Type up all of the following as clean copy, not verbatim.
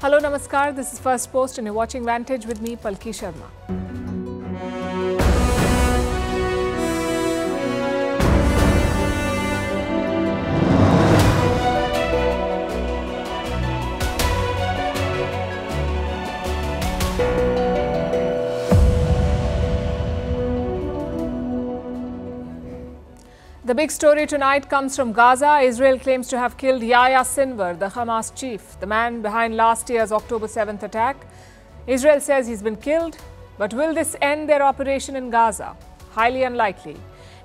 Hello, Namaskar. This is Firstpost and you're watching Vantage with me, Palki Sharma. The big story tonight comes from Gaza. Israel claims to have killed Yahya Sinwar, the Hamas chief, the man behind last year's October 7th attack. Israel says he's been killed, but will this end their operation in Gaza? Highly unlikely.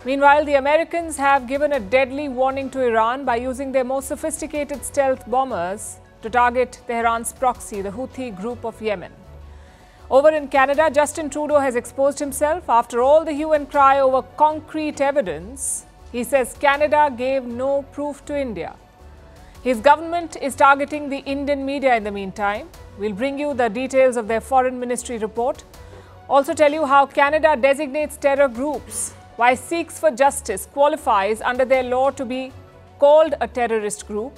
Meanwhile, the Americans have given a deadly warning to Iran by using their more sophisticated stealth bombers to target Tehran's proxy, the Houthi group of Yemen. Over in Canada, Justin Trudeau has exposed himself after all the hue and cry over concrete evidence. He says Canada gave no proof to India. His government is targeting the Indian media in the meantime. We'll bring you the details of their foreign ministry report. Also tell you how Canada designates terror groups, why Sikhs for Justice qualifies under their law to be called a terrorist group,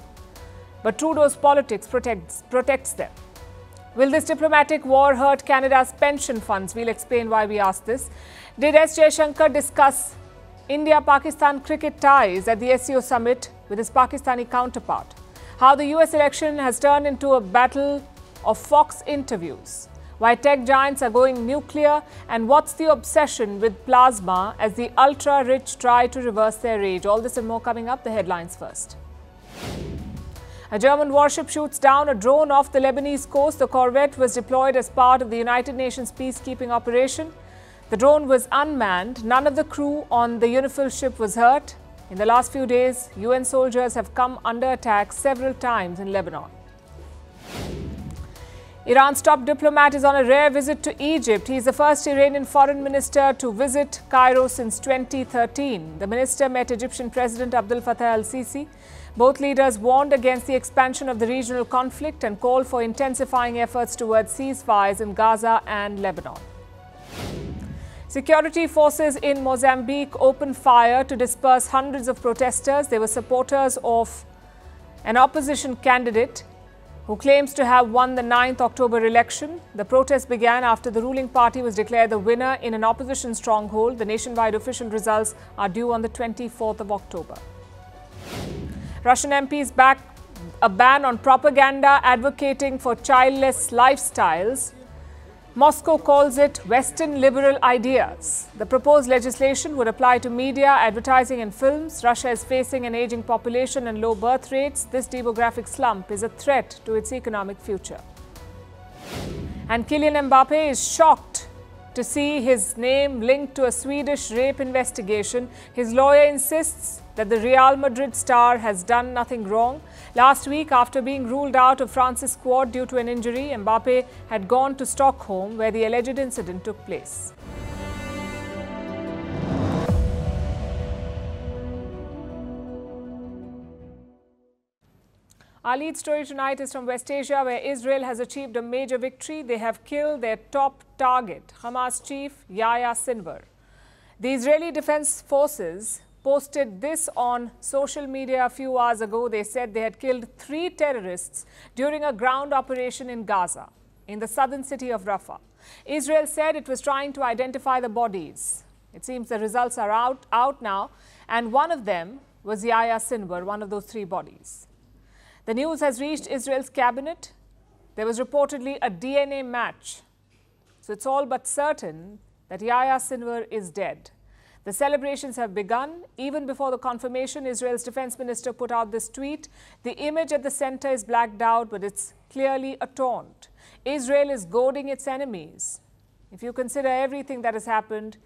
but Trudeau's politics protects them. Will this diplomatic war hurt Canada's pension funds? We'll explain why we asked this. Did S. Jaishankar discuss India-Pakistan cricket ties at the SCO summit with his Pakistani counterpart? How the US election has turned into a battle of Fox interviews? Why tech giants are going nuclear? And what's the obsession with plasma as the ultra-rich try to reverse their rage? All this and more coming up. The headlines first. A German warship shoots down a drone off the Lebanese coast. The corvette was deployed as part of the United Nations peacekeeping operation. The drone was unmanned. None of the crew on the UNIFIL ship was hurt. In the last few days, UN soldiers have come under attack several times in Lebanon. Iran's top diplomat is on a rare visit to Egypt. He is the first Iranian foreign minister to visit Cairo since 2013. The minister met Egyptian President Abdel Fattah al-Sisi. Both leaders warned against the expansion of the regional conflict and called for intensifying efforts towards ceasefires in Gaza and Lebanon. Security forces in Mozambique opened fire to disperse hundreds of protesters. They were supporters of an opposition candidate who claims to have won the 9th October election. The protest began after the ruling party was declared the winner in an opposition stronghold. The nationwide official results are due on the 24th of October. Russian MPs back a ban on propaganda advocating for childless lifestyles. Moscow calls it Western liberal ideas. The proposed legislation would apply to media, advertising and films. Russia is facing an aging population and low birth rates. This demographic slump is a threat to its economic future. And Kylian Mbappe is shocked to see his name linked to a Swedish rape investigation. His lawyer insists that the Real Madrid star has done nothing wrong. Last week, after being ruled out of France's squad due to an injury, Mbappe had gone to Stockholm, where the alleged incident took place. Our lead story tonight is from West Asia, where Israel has achieved a major victory. They have killed their top target, Hamas chief Yahya Sinwar. The Israeli Defense Forces posted this on social media a few hours ago. They said they had killed 3 terrorists during a ground operation in Gaza, in the southern city of Rafah. Israel said it was trying to identify the bodies. It seems the results are out now, and one of them was Yahya Sinwar, one of those 3 bodies. The news has reached Israel's cabinet. There was reportedly a DNA match. So it's all but certain that Yahya Sinwar is dead. The celebrations have begun. Even before the confirmation, Israel's defense minister put out this tweet. The image at the center is blacked out, but it's clearly a taunt. Israel is goading its enemies. If you consider everything that has happened,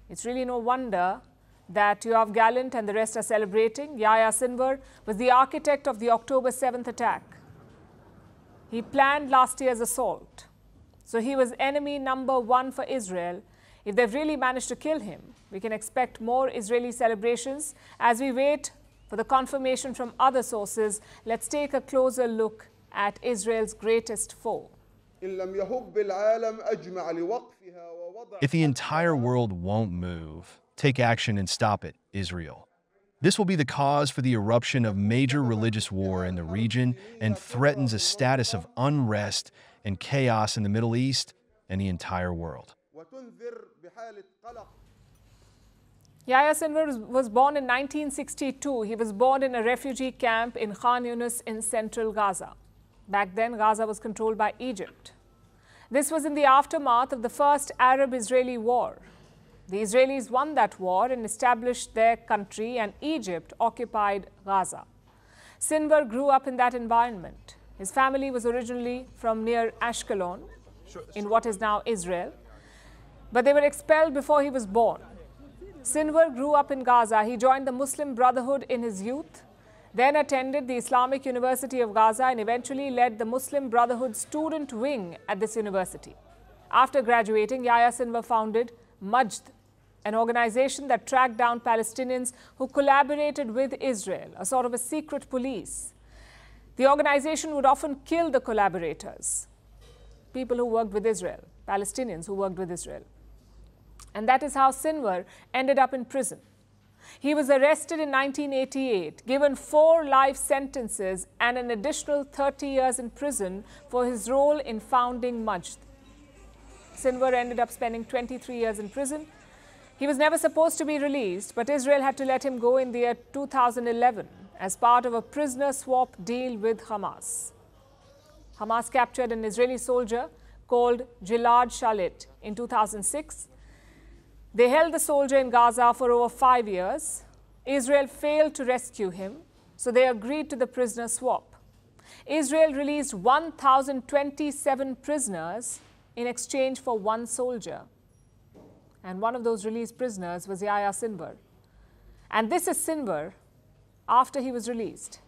it's really no wonder that Yoav Gallant and the rest are celebrating. Yahya Sinwar was the architect of the October 7th attack. He planned last year's assault. So he was enemy number 1 for Israel. If they've really managed to kill him, we can expect more Israeli celebrations. As we wait for the confirmation from other sources, let's take a closer look at Israel's greatest foe. If the entire world won't move, take action and stop it, Israel. This will be the cause for the eruption of major religious war in the region and threatens a status of unrest and chaos in the Middle East and the entire world. Yahya Sinwar was born in 1962. He was born in a refugee camp in Khan Yunis in central Gaza. Back then, Gaza was controlled by Egypt. This was in the aftermath of the first Arab-Israeli war. The Israelis won that war and established their country, and Egypt occupied Gaza. Sinwar grew up in that environment. His family was originally from near Ashkelon, in what is now Israel, but they were expelled before he was born. Sinwar grew up in Gaza. He joined the Muslim Brotherhood in his youth, then attended the Islamic University of Gaza and eventually led the Muslim Brotherhood student wing at this university. After graduating, Yahya Sinwar founded Majd, an organization that tracked down Palestinians who collaborated with Israel, a sort of a secret police. The organization would often kill the collaborators, people who worked with Israel, Palestinians who worked with Israel. And that is how Sinwar ended up in prison. He was arrested in 1988, given 4 life sentences and an additional 30 years in prison for his role in founding Majd. Sinwar ended up spending 23 years in prison. He was never supposed to be released, but Israel had to let him go in the year 2011 as part of a prisoner swap deal with Hamas. Hamas captured an Israeli soldier called Gilad Shalit in 2006. They held the soldier in Gaza for over 5 years. Israel failed to rescue him, so they agreed to the prisoner swap. Israel released 1,027 prisoners in exchange for 1 soldier. And one of those released prisoners was Yahya Sinwar. And this is Sinwar after he was released.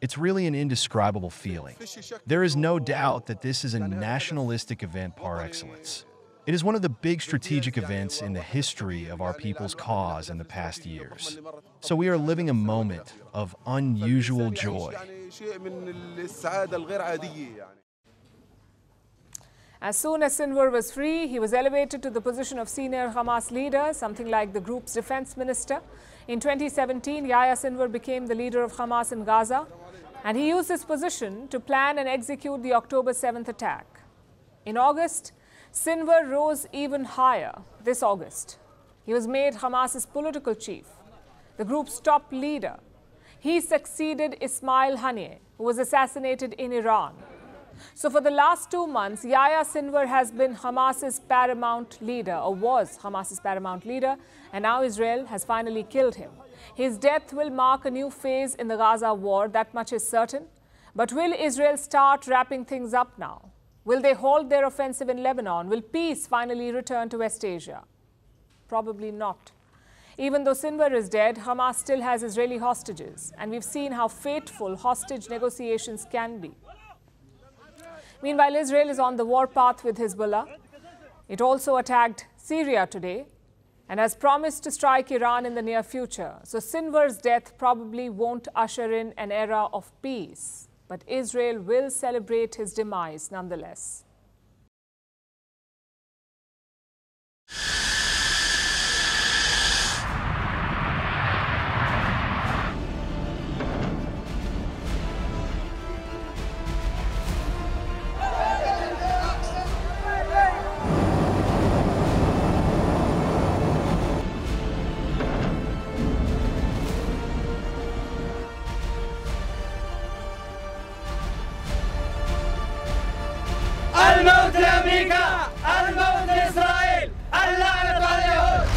It's really an indescribable feeling. There is no doubt that this is a nationalistic event par excellence. It is one of the big strategic events in the history of our people's cause in the past years. So we are living a moment of unusual joy. As soon as Sinwar was free, he was elevated to the position of senior Hamas leader, something like the group's defense minister. In 2017, Yahya Sinwar became the leader of Hamas in Gaza, and he used this position to plan and execute the October 7th attack. In August, Sinwar rose even higher this August. He was made Hamas's political chief, the group's top leader. He succeeded Ismail Haniyeh, who was assassinated in Iran. So for the last 2 months, Yahya Sinwar has been Hamas's paramount leader, or was Hamas's paramount leader, and now Israel has finally killed him. His death will mark a new phase in the Gaza war, that much is certain. But will Israel start wrapping things up now? Will they halt their offensive in Lebanon? Will peace finally return to West Asia? Probably not. Even though Sinwar is dead, Hamas still has Israeli hostages, and we've seen how fateful hostage negotiations can be. Meanwhile, Israel is on the war path with Hezbollah. It also attacked Syria today and has promised to strike Iran in the near future. So Sinwar's death probably won't usher in an era of peace, but Israel will celebrate his demise nonetheless. الموت لأمريكا، الموت لإسرائيل، اللعنة على اليهود.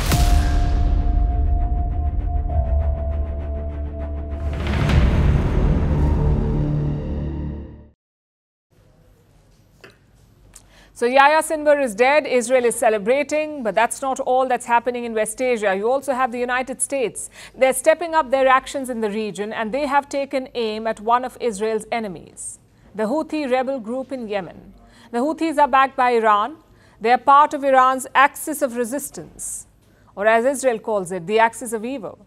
So Yahya Sinwar is dead, Israel is celebrating, but that's not all that's happening in West Asia. You also have the United States. They're stepping up their actions in the region, and they have taken aim at one of Israel's enemies, the Houthi rebel group in Yemen. The Houthis are backed by Iran. They are part of Iran's axis of resistance, or as Israel calls it, the axis of evil.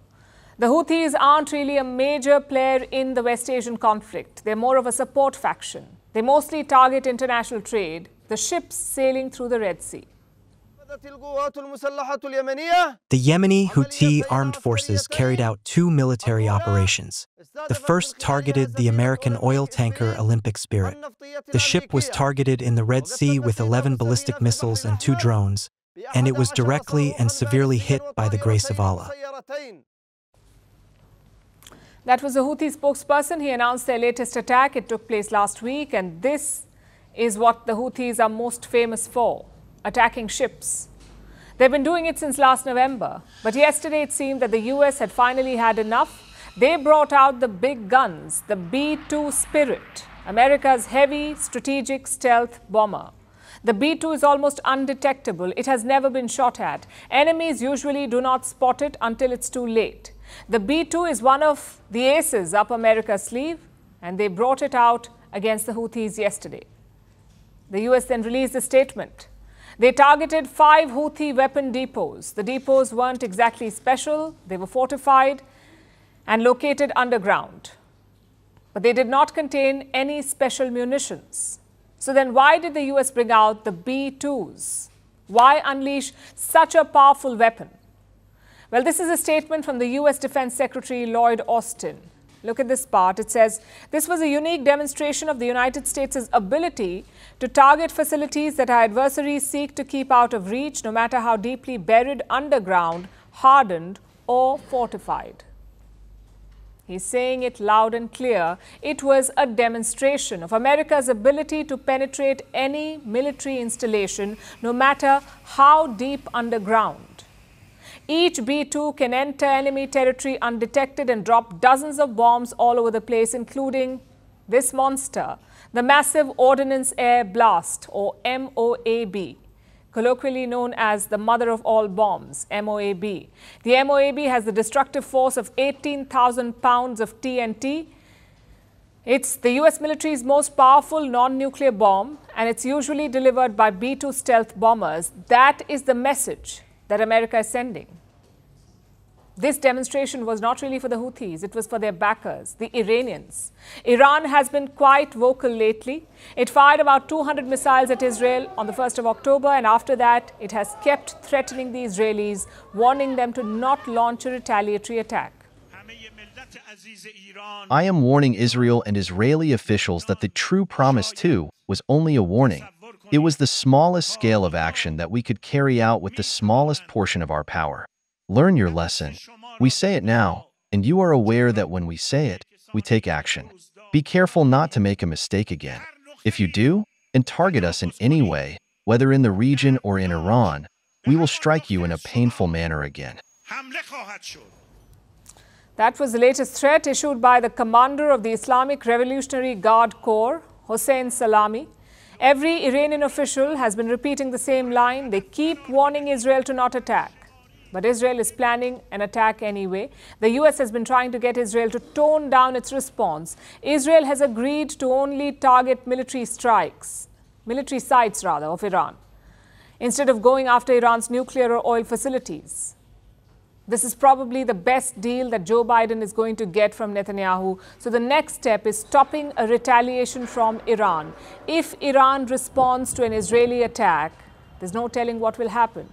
The Houthis aren't really a major player in the West Asian conflict. They're more of a support faction. They mostly target international trade, the ships sailing through the Red Sea. The Yemeni Houthi armed forces carried out 2 military operations. The first targeted the American oil tanker Olympic Spirit. The ship was targeted in the Red Sea with 11 ballistic missiles and 2 drones, and it was directly and severely hit by the grace of Allah. That was a Houthi spokesperson. He announced their latest attack. It took place last week, and this is what the Houthis are most famous for: attacking ships. They've been doing it since last November, but yesterday it seemed that the US had finally had enough. They brought out the big guns, the B-2 Spirit, America's heavy strategic stealth bomber. The B-2 is almost undetectable. It has never been shot at. Enemies usually do not spot it until it's too late. The B-2 is one of the aces up America's sleeve, and they brought it out against the Houthis yesterday. The US then released a statement. They targeted 5 Houthi weapon depots. The depots weren't exactly special. They were fortified and located underground. But they did not contain any special munitions. So then why did the US bring out the B-2s? Why unleash such a powerful weapon? Well, this is a statement from the US Defense Secretary Lloyd Austin. Look at this part. It says, this was a unique demonstration of the United States' ability to target facilities that our adversaries seek to keep out of reach, no matter how deeply buried underground, hardened, or fortified. He's saying it loud and clear. It was a demonstration of America's ability to penetrate any military installation, no matter how deep underground. Each B-2 can enter enemy territory undetected and drop dozens of bombs all over the place, including this monster, the Massive Ordnance Air Blast, or MOAB, colloquially known as the mother of all bombs, MOAB. The MOAB has the destructive force of 18,000 pounds of TNT. It's the US military's most powerful non-nuclear bomb, and it's usually delivered by B-2 stealth bombers. That is the message that America is sending. This demonstration was not really for the Houthis, it was for their backers, the Iranians. Iran has been quite vocal lately. It fired about 200 missiles at Israel on the 1st of October, and after that, it has kept threatening the Israelis, warning them to not launch a retaliatory attack. I am warning Israel and Israeli officials that the true promise, too, was only a warning. It was the smallest scale of action that we could carry out with the smallest portion of our power. Learn your lesson. We say it now, and you are aware that when we say it, we take action. Be careful not to make a mistake again. If you do, and target us in any way, whether in the region or in Iran, we will strike you in a painful manner again. That was the latest threat issued by the commander of the Islamic Revolutionary Guard Corps, Hossein Salami. Every Iranian official has been repeating the same line. They keep warning Israel to not attack. But Israel is planning an attack anyway. The US has been trying to get Israel to tone down its response. Israel has agreed to only target military sites of Iran, instead of going after Iran's nuclear or oil facilities. This is probably the best deal that Joe Biden is going to get from Netanyahu. So the next step is stopping a retaliation from Iran. If Iran responds to an Israeli attack, there's no telling what will happen.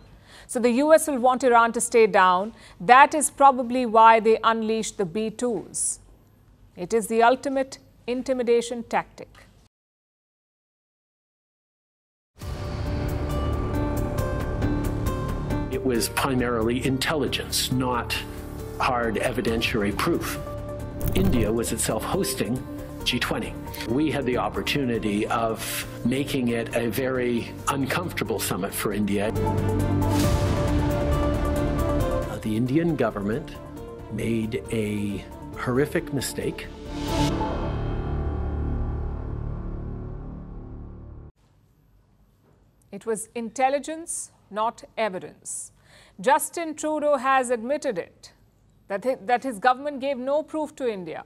So the US will want Iran to stay down. That is probably why they unleashed the B-2s. It is the ultimate intimidation tactic. It was primarily intelligence, not hard evidentiary proof. India was itself hosting G20. We had the opportunity of making it a very uncomfortable summit for India. The Indian government made a horrific mistake. It was intelligence, not evidence. Justin Trudeau has admitted it, that his government gave no proof to India.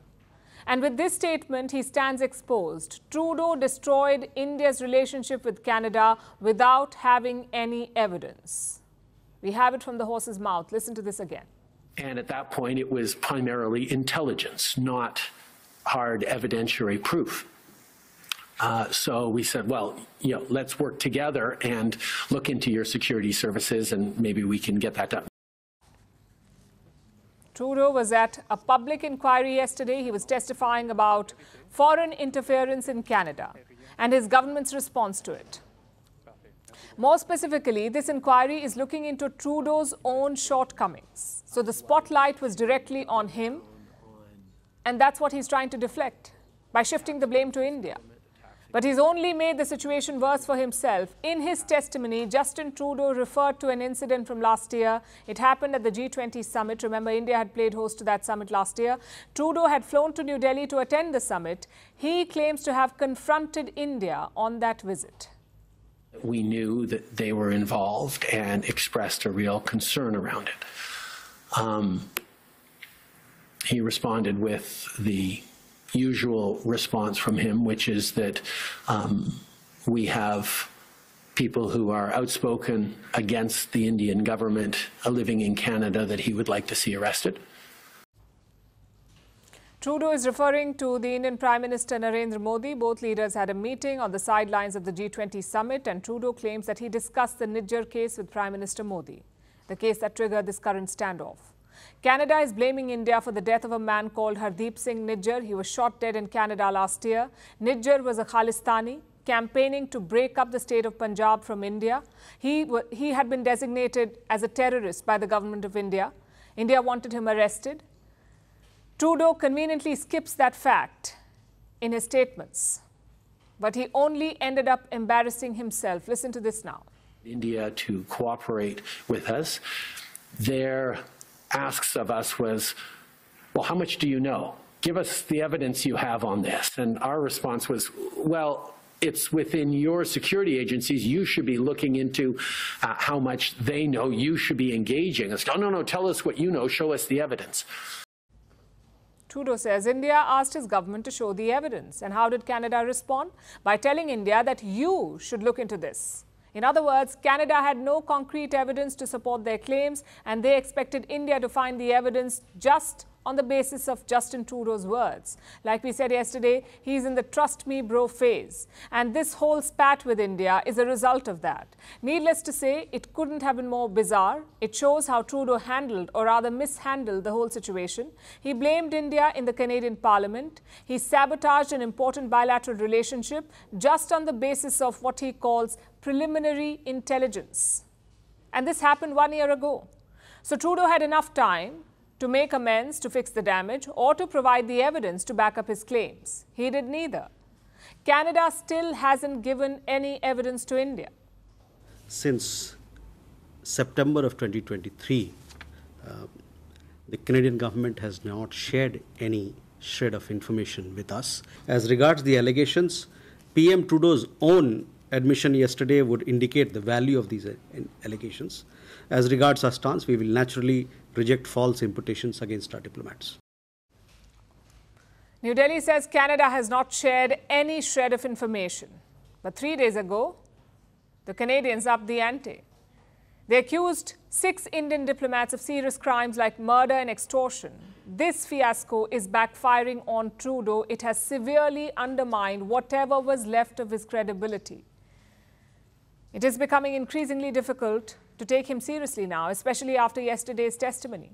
And with this statement, he stands exposed. Trudeau destroyed India's relationship with Canada without having any evidence. We have it from the horse's mouth. Listen to this again. And at that point, it was primarily intelligence, not hard evidentiary proof. So we said, well, let's work together and look into your security services, and maybe we can get that done. Trudeau was at a public inquiry yesterday. He was testifying about foreign interference in Canada and his government's response to it. More specifically, this inquiry is looking into Trudeau's own shortcomings. So the spotlight was directly on him, and that's what he's trying to deflect by shifting the blame to India. But he's only made the situation worse for himself. In his testimony, Justin Trudeau referred to an incident from last year. It happened at the G20 summit. Remember, India had played host to that summit last year. Trudeau had flown to New Delhi to attend the summit. He claims to have confronted India on that visit. We knew that they were involved and expressed a real concern around it. He responded with the usual response from him, which is that we have people who are outspoken against the Indian government living in Canada that he would like to see arrested. Trudeau is referring to the Indian Prime Minister Narendra Modi. Both leaders had a meeting on the sidelines of the G20 summit, and Trudeau claims that he discussed the Nijjar case with Prime Minister Modi, the case that triggered this current standoff. Canada is blaming India for the death of a man called Hardeep Singh Nijjar. He was shot dead in Canada last year. Nijjar was a Khalistani campaigning to break up the state of Punjab from India. He had been designated as a terrorist by the government of India. India wanted him arrested. Trudeau conveniently skips that fact in his statements, but he only ended up embarrassing himself. Listen to this now. India to cooperate with us. Their asks of us was, well, how much do you know? Give us the evidence you have on this. And our response was, well, it's within your security agencies. You should be looking into how much they know. You should be engaging. It's, oh, no, tell us what you know. Show us the evidence. Trudeau says India asked his government to show the evidence. And how did Canada respond? By telling India that you should look into this. In other words, Canada had no concrete evidence to support their claims, and they expected India to find the evidence just on the basis of Justin Trudeau's words. Like we said yesterday, he's in the trust me bro phase. And this whole spat with India is a result of that. Needless to say, it couldn't have been more bizarre. It shows how Trudeau handled, or rather mishandled, the whole situation. He blamed India in the Canadian Parliament. He sabotaged an important bilateral relationship just on the basis of what he calls preliminary intelligence. And this happened 1 year ago. So Trudeau had enough time to make amends, to fix the damage, or to provide the evidence to back up his claims. He did neither. Canada still hasn't given any evidence to India. Since September of 2023, the Canadian government has not shared any shred of information with us. As regards the allegations, PM Trudeau's own admission yesterday would indicate the value of these allegations. As regards our stance, we will naturally reject false imputations against our diplomats. New Delhi says Canada has not shared any shred of information. But 3 days ago, the Canadians upped the ante. They accused 6 Indian diplomats of serious crimes like murder and extortion. This fiasco is backfiring on Trudeau. It has severely undermined whatever was left of his credibility. It is becoming increasingly difficult to take him seriously now, especially after yesterday's testimony.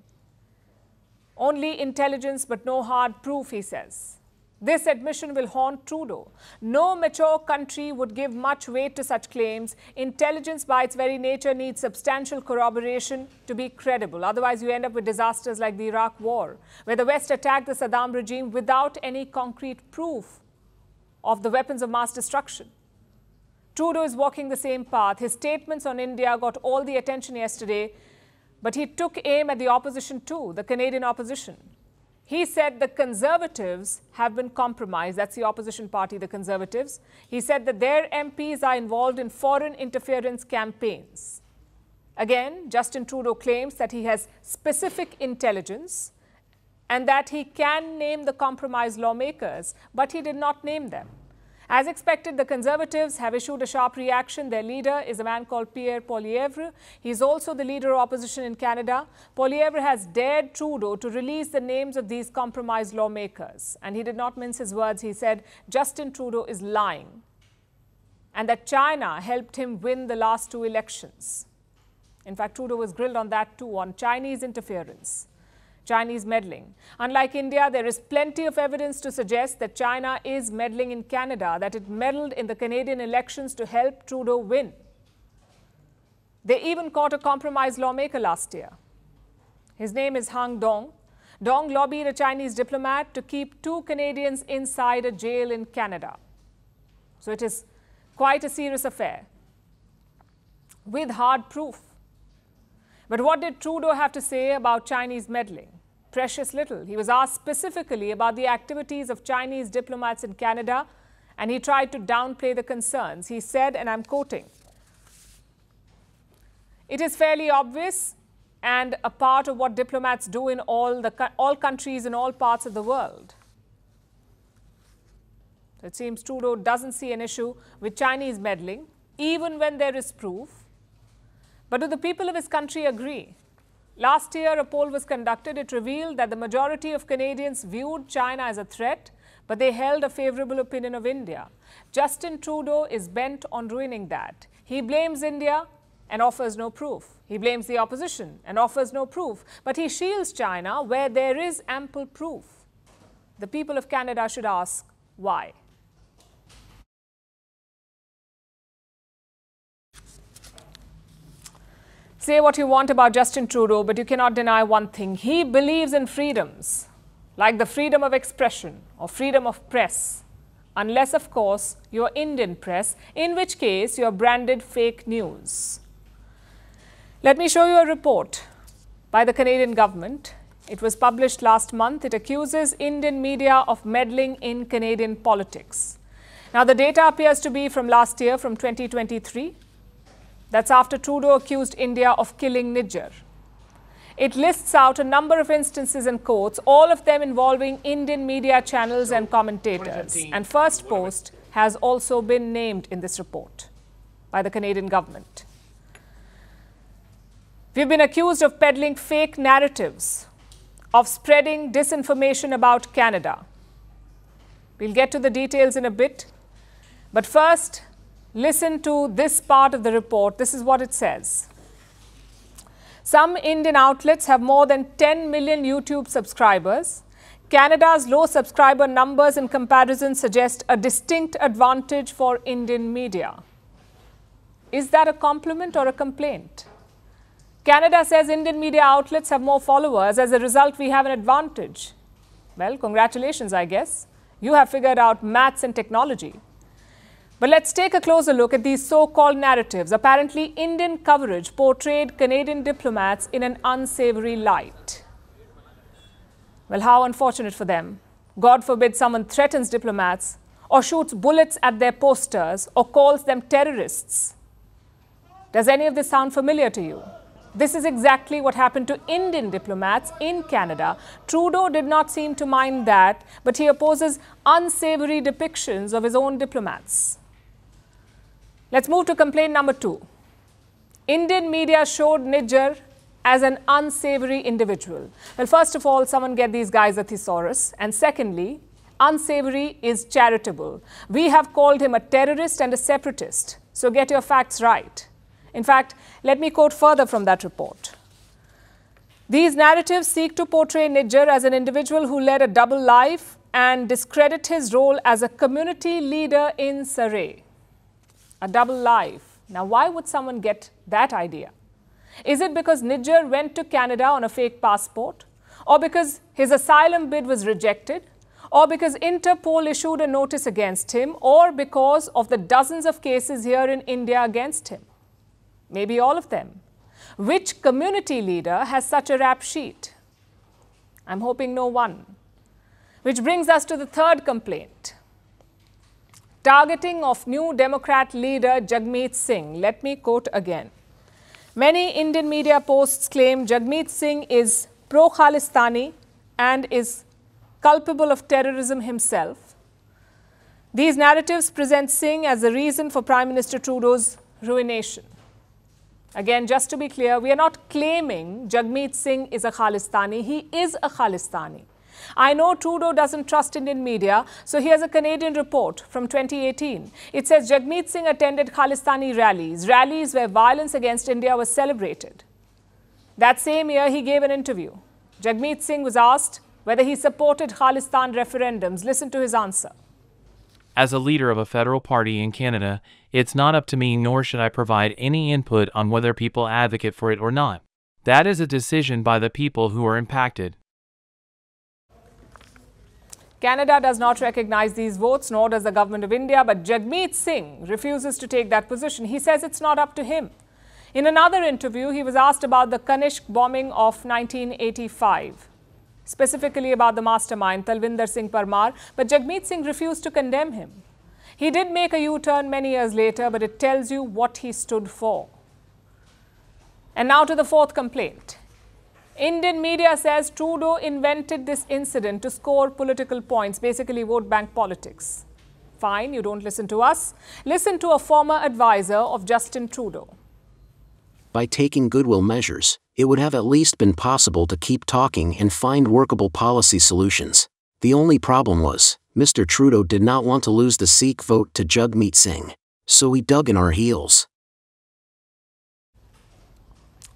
Only intelligence but no hard proof, he says. This admission will haunt Trudeau. No mature country would give much weight to such claims. Intelligence by its very nature needs substantial corroboration to be credible. Otherwise, you end up with disasters like the Iraq War, where the West attacked the Saddam regime without any concrete proof of the weapons of mass destruction. Trudeau is walking the same path. His statements on India got all the attention yesterday, but he took aim at the opposition too, the Canadian opposition. He said the Conservatives have been compromised. That's the opposition party, the Conservatives. He said that their MPs are involved in foreign interference campaigns. Again, Justin Trudeau claims that he has specific intelligence and that he can name the compromised lawmakers, but he did not name them. As expected, the Conservatives have issued a sharp reaction. Their leader is a man called Pierre Poilievre. He's also the leader of opposition in Canada. Poilievre has dared Trudeau to release the names of these compromised lawmakers. And he did not mince his words. He said Justin Trudeau is lying. and that China helped him win the last 2 elections. In fact, Trudeau was grilled on that too, on Chinese interference, Chinese meddling. Unlike India, there is plenty of evidence to suggest that China is meddling in Canada, that it meddled in the Canadian elections to help Trudeau win. They even caught a compromise lawmaker last year. His name is Hang Dong. Dong lobbied a Chinese diplomat to keep 2 Canadians inside a jail in Canada. So it is quite a serious affair with hard proof. But what did Trudeau have to say about Chinese meddling? Precious little. He was asked specifically about the activities of Chinese diplomats in Canada, and he tried to downplay the concerns. He said, and I'm quoting, "It is fairly obvious and a part of what diplomats do in all countries in all parts of the world." So it seems Trudeau doesn't see an issue with Chinese meddling, even when there is proof. But do the people of his country agree? Last year, a poll was conducted. It revealed that the majority of Canadians viewed China as a threat, but they held a favourable opinion of India. Justin Trudeau is bent on ruining that. He blames India and offers no proof. He blames the opposition and offers no proof. But he shields China where there is ample proof. The people of Canada should ask why. Say what you want about Justin Trudeau, but you cannot deny one thing. He believes in freedoms, like the freedom of expression or freedom of press, unless, of course, you're Indian press, in which case you're branded fake news. Let me show you a report by the Canadian government. It was published last month. It accuses Indian media of meddling in Canadian politics. Now, the data appears to be from last year, from 2023. That's after Trudeau accused India of killing Nijjar. It lists out a number of instances and quotes, all of them involving Indian media channels and commentators. And Firstpost has also been named in this report by the Canadian government. We've been accused of peddling fake narratives, of spreading disinformation about Canada. We'll get to the details in a bit. But first, listen to this part of the report. This is what it says. Some Indian outlets have more than 10 million YouTube subscribers. Canada's low subscriber numbers in comparison suggest a distinct advantage for Indian media. Is that a compliment or a complaint? Canada says Indian media outlets have more followers. As a result, we have an advantage. Well, congratulations, I guess. You have figured out maths and technology. But let's take a closer look at these so-called narratives. Apparently, Indian coverage portrayed Canadian diplomats in an unsavory light. Well, how unfortunate for them. God forbid someone threatens diplomats or shoots bullets at their posters or calls them terrorists. Does any of this sound familiar to you? This is exactly what happened to Indian diplomats in Canada. Trudeau did not seem to mind that, but he opposes unsavory depictions of his own diplomats. Let's move to complaint number 2. Indian media showed Nijjar as an unsavory individual. Well, first of all, someone get these guys a thesaurus. And secondly, unsavory is charitable. We have called him a terrorist and a separatist. So get your facts right. In fact, let me quote further from that report. These narratives seek to portray Nijjar as an individual who led a double life and discredit his role as a community leader in Surrey. A double life. Now, why would someone get that idea? Is it because Nijjar went to Canada on a fake passport? Or because his asylum bid was rejected? Or because Interpol issued a notice against him? Or because of the dozens of cases here in India against him? Maybe all of them. Which community leader has such a rap sheet? I'm hoping no one. Which brings us to the third complaint. Targeting of New Democrat leader Jagmeet Singh. Let me quote again. Many Indian media posts claim Jagmeet Singh is pro-Khalistani and is culpable of terrorism himself. These narratives present Singh as the reason for Prime Minister Trudeau's ruination. Again, just to be clear, we are not claiming Jagmeet Singh is a Khalistani. He is a Khalistani. I know Trudeau doesn't trust Indian media, so here's a Canadian report from 2018. It says Jagmeet Singh attended Khalistani rallies where violence against India was celebrated. That same year, he gave an interview. Jagmeet Singh was asked whether he supported Khalistan referendums. Listen to his answer. As a leader of a federal party in Canada, it's not up to me, nor should I provide any input on whether people advocate for it or not. That is a decision by the people who are impacted. Canada does not recognize these votes, nor does the government of India, but Jagmeet Singh refuses to take that position. He says it's not up to him. In another interview, he was asked about the Kanishk bombing of 1985, specifically about the mastermind, Talvinder Singh Parmar, but Jagmeet Singh refused to condemn him. He did make a U-turn many years later, but it tells you what he stood for. And now to the fourth complaint. Indian media says Trudeau invented this incident to score political points, basically vote bank politics. Fine, you don't listen to us. Listen to a former advisor of Justin Trudeau. By taking goodwill measures, it would have at least been possible to keep talking and find workable policy solutions. The only problem was, Mr. Trudeau did not want to lose the Sikh vote to Jagmeet Singh, so he dug in our heels.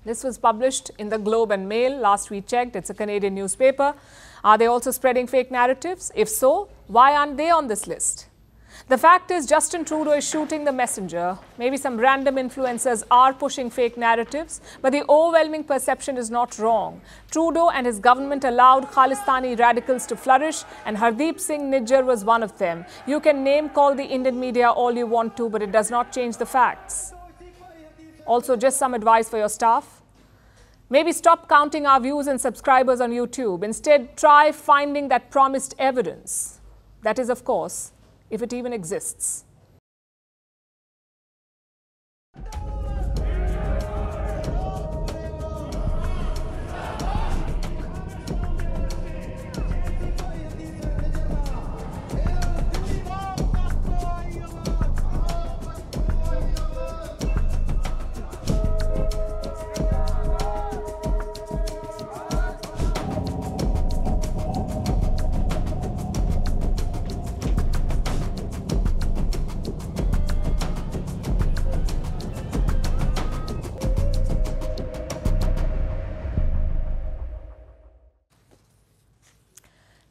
This was published in the Globe and Mail. Last we checked, it's a Canadian newspaper. Are they also spreading fake narratives? If so, why aren't they on this list? The fact is, Justin Trudeau is shooting the messenger. Maybe some random influencers are pushing fake narratives, but the overwhelming perception is not wrong. Trudeau and his government allowed Khalistani radicals to flourish, and Hardeep Singh Nijjar was one of them. You can name-call the Indian media all you want to, but it does not change the facts. Also, just some advice for your staff. Maybe stop counting our views and subscribers on YouTube. Instead, try finding that promised evidence. That is, of course, if it even exists.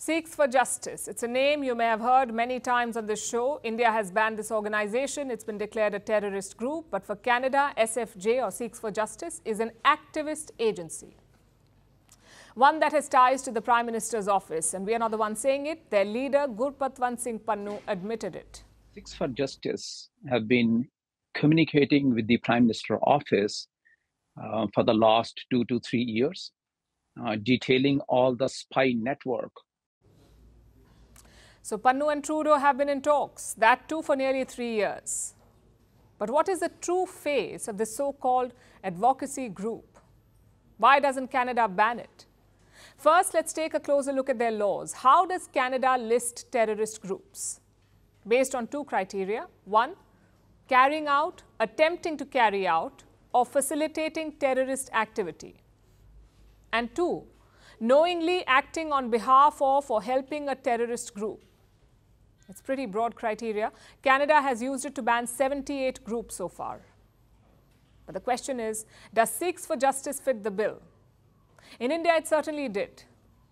Sikhs for Justice. It's a name you may have heard many times on this show. India has banned this organization. It's been declared a terrorist group. But for Canada, SFJ or Sikhs for Justice is an activist agency. One that has ties to the Prime Minister's office. And we are not the ones saying it. Their leader, Gurpatwant Singh Pannu, admitted it. Sikhs for Justice have been communicating with the Prime Minister office for the last 2 to 3 years, detailing all the spy network. So Pannu and Trudeau have been in talks, that too for nearly 3 years. But what is the true face of this so-called advocacy group? Why doesn't Canada ban it? First, let's take a closer look at their laws. How does Canada list terrorist groups? Based on 2 criteria. 1, carrying out, attempting to carry out, or facilitating terrorist activity. And 2, knowingly acting on behalf of or helping a terrorist group. It's pretty broad criteria. Canada has used it to ban 78 groups so far. But the question is, does Sikhs for Justice fit the bill? In India, it certainly did.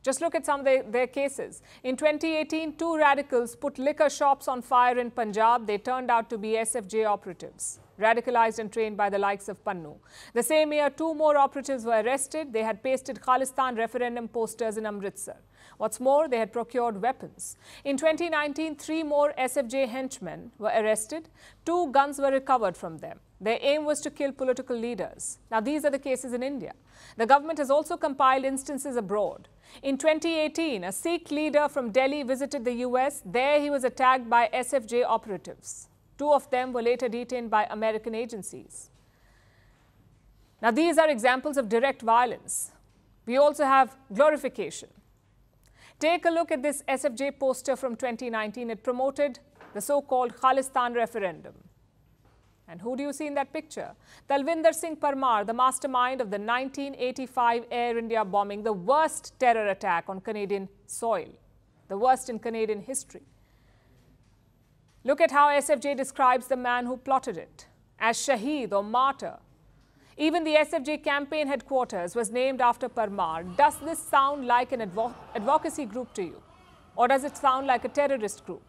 Just look at some of their cases. In 2018, 2 radicals put liquor shops on fire in Punjab. They turned out to be SFJ operatives, radicalized and trained by the likes of Pannu. The same year, 2 more operatives were arrested. They had pasted Khalistan referendum posters in Amritsar. What's more, they had procured weapons. In 2019, 3 more SFJ henchmen were arrested. 2 guns were recovered from them. Their aim was to kill political leaders. Now, these are the cases in India. The government has also compiled instances abroad. In 2018, a Sikh leader from Delhi visited the US. There, he was attacked by SFJ operatives. 2 of them were later detained by American agencies. Now, these are examples of direct violence. We also have glorification. Take a look at this SFJ poster from 2019. It promoted the so-called Khalistan referendum. And who do you see in that picture? Talvinder Singh Parmar, the mastermind of the 1985 Air India bombing, the worst terror attack on Canadian soil, the worst in Canadian history. Look at how SFJ describes the man who plotted it as Shaheed or martyr. Even the SFJ campaign headquarters was named after Parmar. Does this sound like an advocacy group to you? Or does it sound like a terrorist group?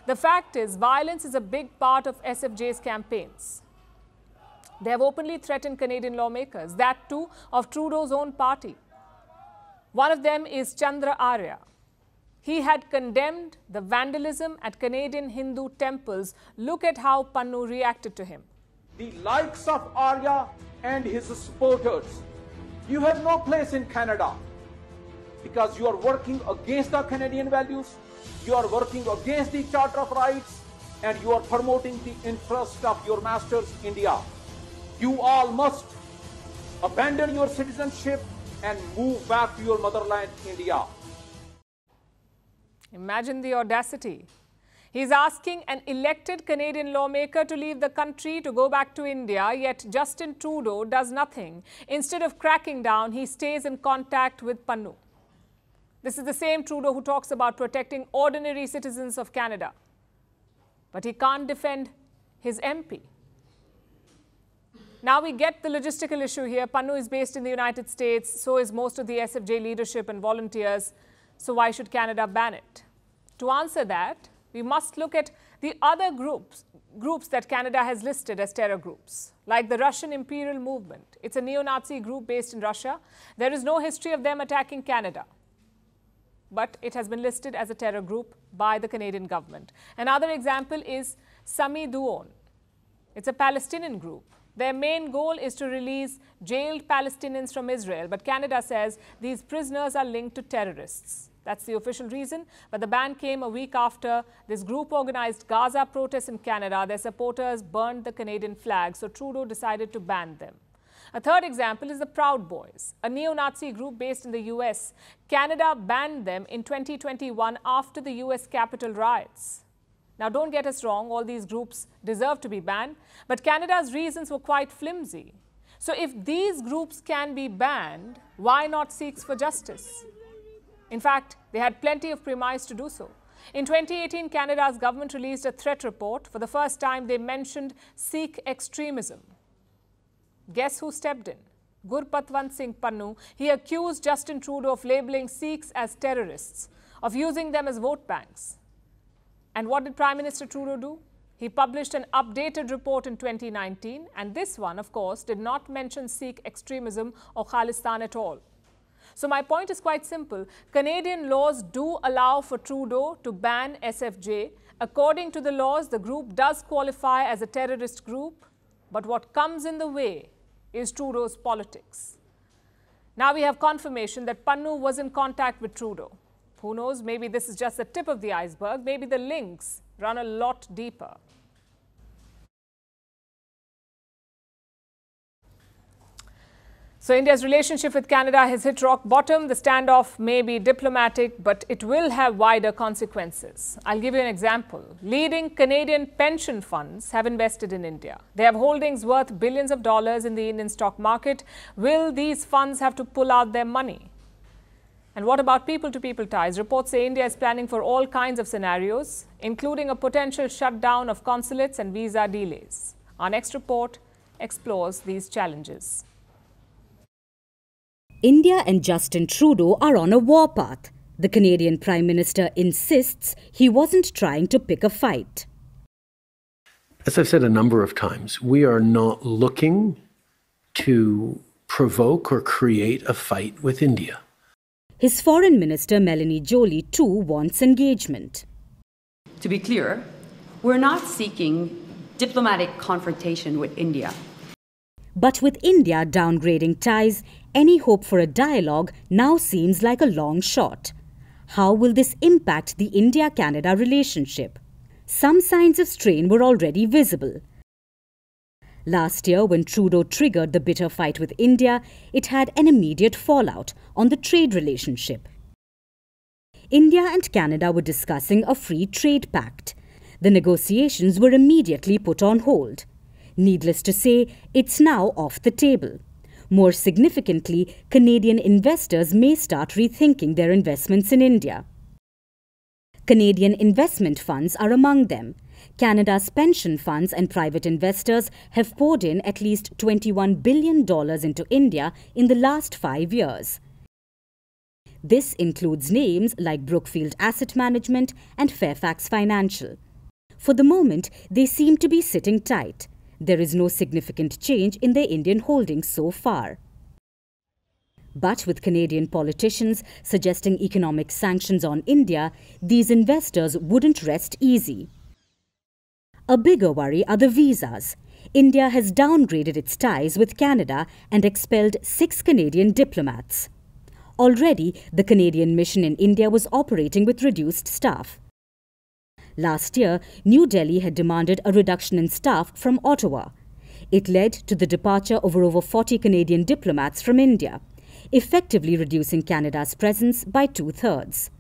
The fact is, violence is a big part of SFJ's campaigns. They have openly threatened Canadian lawmakers, that too of Trudeau's own party. One of them is Chandra Arya. He had condemned the vandalism at Canadian Hindu temples. Look at how Pannu reacted to him. The likes of Arya and his supporters, you have no place in Canada because you are working against the Canadian values, you are working against the Charter of Rights, and you are promoting the interest of your masters, India. You all must abandon your citizenship and move back to your motherland, India. Imagine the audacity. He's asking an elected Canadian lawmaker to leave the country to go back to India, yet Justin Trudeau does nothing. Instead of cracking down, he stays in contact with Pannu. This is the same Trudeau who talks about protecting ordinary citizens of Canada. But he can't defend his MP. Now we get the logistical issue here. Pannu is based in the United States, so is most of the SFJ leadership and volunteers. So why should Canada ban it? To answer that, we must look at the other groups that Canada has listed as terror groups, like the Russian Imperial Movement. It's a neo-Nazi group based in Russia. There is no history of them attacking Canada, but it has been listed as a terror group by the Canadian government. Another example is Sami Duon. It's a Palestinian group. Their main goal is to release jailed Palestinians from Israel, but Canada says these prisoners are linked to terrorists. That's the official reason, but the ban came a week after this group organized Gaza protests in Canada. Their supporters burned the Canadian flag, so Trudeau decided to ban them. A third example is the Proud Boys, a neo-Nazi group based in the US. Canada banned them in 2021 after the US Capitol riots. Now, don't get us wrong, all these groups deserve to be banned, but Canada's reasons were quite flimsy. So if these groups can be banned, why not Sikhs for Justice? In fact, they had plenty of premise to do so. In 2018, Canada's government released a threat report. For the first time, they mentioned Sikh extremism. Guess who stepped in? Gurpatwant Singh Pannu. He accused Justin Trudeau of labeling Sikhs as terrorists, of using them as vote banks. And what did Prime Minister Trudeau do? He published an updated report in 2019, and this one, of course, did not mention Sikh extremism or Khalistani at all. So my point is quite simple. Canadian laws do allow for Trudeau to ban SFJ. According to the laws, the group does qualify as a terrorist group, but what comes in the way is Trudeau's politics. Now we have confirmation that Pannu was in contact with Trudeau. Who knows, maybe this is just the tip of the iceberg. Maybe the links run a lot deeper. So India's relationship with Canada has hit rock bottom. The standoff may be diplomatic, but it will have wider consequences. I'll give you an example. Leading Canadian pension funds have invested in India. They have holdings worth billions of dollars in the Indian stock market. Will these funds have to pull out their money? And what about people-to-people ties? Reports say India is planning for all kinds of scenarios, including a potential shutdown of consulates and visa delays. Our next report explores these challenges. India and Justin Trudeau are on a warpath. The Canadian Prime Minister insists he wasn't trying to pick a fight. As I've said a number of times, we are not looking to provoke or create a fight with India. His Foreign Minister Melanie Joly too wants engagement. To be clear, we're not seeking diplomatic confrontation with India. But with India downgrading ties, any hope for a dialogue now seems like a long shot. How will this impact the India-Canada relationship? Some signs of strain were already visible. Last year, when Trudeau triggered the bitter fight with India, it had an immediate fallout on the trade relationship. India and Canada were discussing a free trade pact. The negotiations were immediately put on hold. Needless to say, it's now off the table. More significantly, Canadian investors may start rethinking their investments in India. Canadian investment funds are among them. Canada's pension funds and private investors have poured in at least $21 billion into India in the last 5 years. This includes names like Brookfield Asset Management and Fairfax Financial. For the moment, they seem to be sitting tight. There is no significant change in their Indian holdings so far. But with Canadian politicians suggesting economic sanctions on India, these investors wouldn't rest easy. A bigger worry are the visas. India has downgraded its ties with Canada and expelled 6 Canadian diplomats. Already, the Canadian mission in India was operating with reduced staff. Last year, New Delhi had demanded a reduction in staff from Ottawa. It led to the departure of over 40 Canadian diplomats from India, effectively reducing Canada's presence by 2/3.